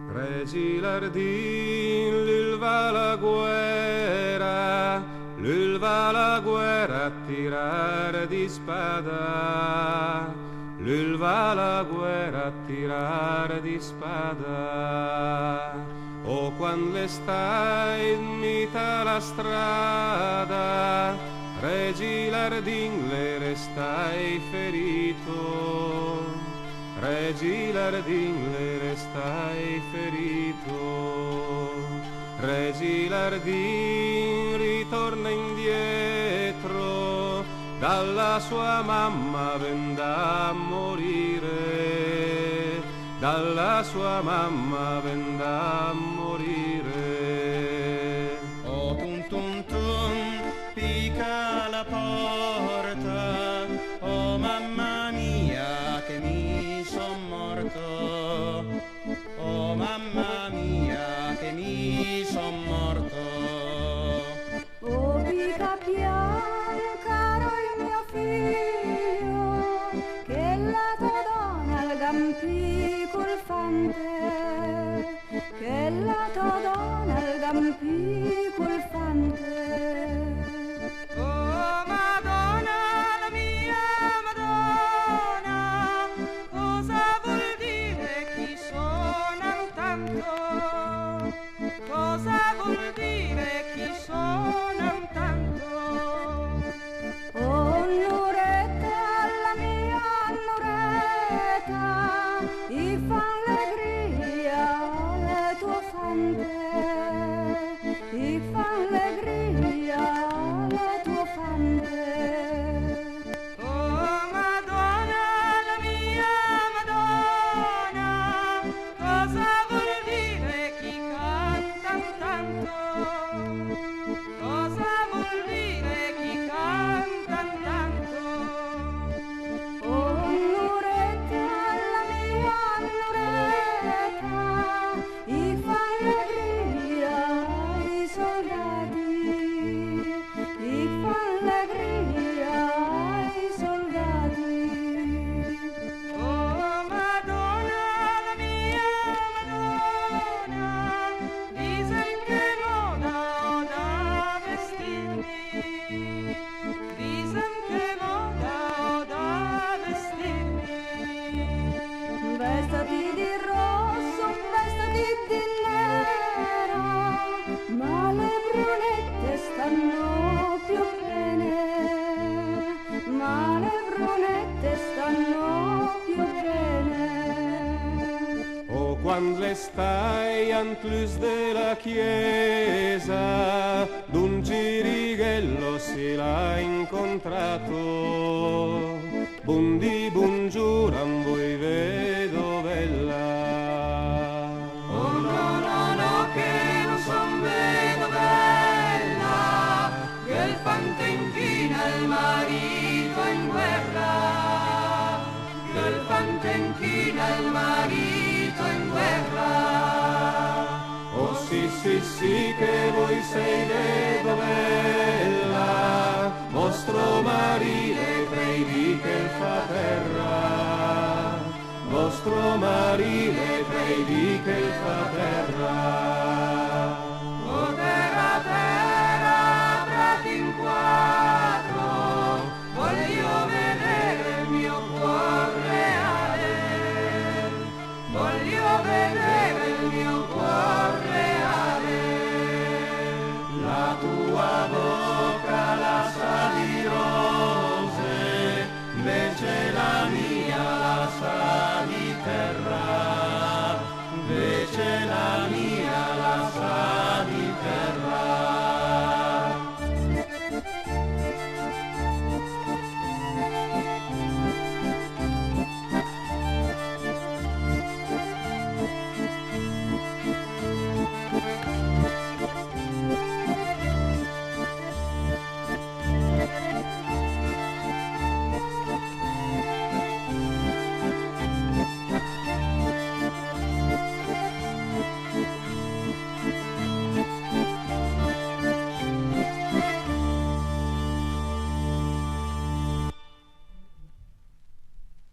Regi lardin, l'ulva la guerra a tirare di spada, l'ulva la guerra a tirare di spada. O quando le stai in mita la strada, Regi lardin le restai ferito, Regi lardin le restai ferito. Regi lardin ritorna indietro, dalla sua mamma venda a morire, dalla sua mamma venda a morire. Oh tum tum tum, picca la porta, oh mamma mia che mi son morto, oh mamma mia che mi son morto. Oh pica pian, caro il mio figlio, che la tua donna al gampi col fante, che la tua donna al gampi col fante. Oh Madonna, la mia Madonna, cosa vuol dire chi suona tanto? Cosa vuol dire chi suona tanto? Oh Nuretta, la mia Nuretta, i fan allegria alle tue fante, i fan allegria alle tue fante. Oh Madonna, la mia Madonna, cosa vuol dire chi canta tanto? Cosa vuol dire chi canta tanto? Oh Nuretta, la mia Nuretta, i fan allegria ai soldati, i fan allegria ai soldati. Oh Madonna, la mia Madonna, dicen che moda ho da vestirmi, dicen che moda ho da vestirmi. Vestati di rosso, vestati di nero, ma le brunette stanno più bene, ma le brunette stanno più bene. O quando le stai antlus della chiesa, d'un girighello si l'ha incontrato, buondì buongiuran voi vedovella. Oh no, no, no, che non son vedovella, che il fante inchina il marito in guerra, che il fante inchina il marito in guerra. Oh sì sì sì che voi sei vedovella, vostro marire credi che fa terra, vostro marire credi che fa terra. Oh terra, terra, brati in quattro, voglio vedere il mio cuor reale, voglio vedere il mio cuor reale. La tua bocca la sa di rose, invece la mia la sa di terra.